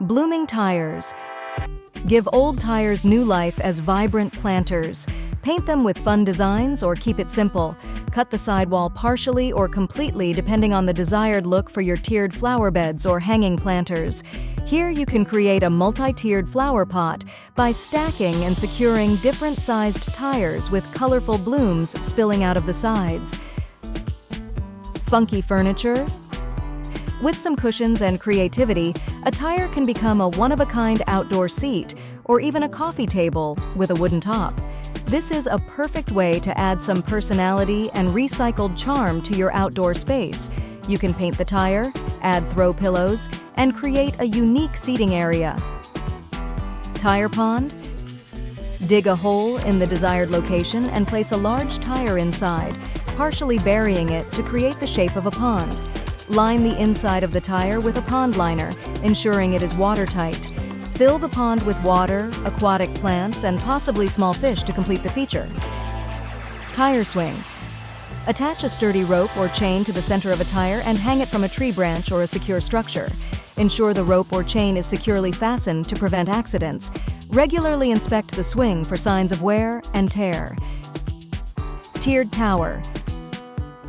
Blooming tires. Give old tires new life as vibrant planters. Paint them with fun designs or keep it simple. Cut the sidewall partially or completely depending on the desired look for your tiered flower beds or hanging planters. Here you can create a multi-tiered flower pot by stacking and securing different-sized tires with colorful blooms spilling out of the sides. Funky furniture. With some cushions and creativity, a tire can become a one-of-a-kind outdoor seat or even a coffee table with a wooden top. This is a perfect way to add some personality and recycled charm to your outdoor space. You can paint the tire, add throw pillows, and create a unique seating area. Tire pond. Dig a hole in the desired location and place a large tire inside, partially burying it to create the shape of a pond. Line the inside of the tire with a pond liner, ensuring it is watertight. Fill the pond with water, aquatic plants, and possibly small fish to complete the feature. Tire swing. Attach a sturdy rope or chain to the center of a tire and hang it from a tree branch or a secure structure. Ensure the rope or chain is securely fastened to prevent accidents. Regularly inspect the swing for signs of wear and tear. Tiered tower.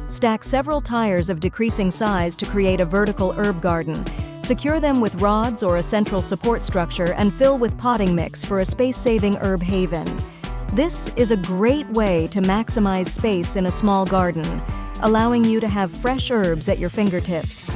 Stack several tires of decreasing size to create a vertical herb garden. Secure them with rods or a central support structure and fill with potting mix for a space-saving herb haven. This is a great way to maximize space in a small garden, allowing you to have fresh herbs at your fingertips.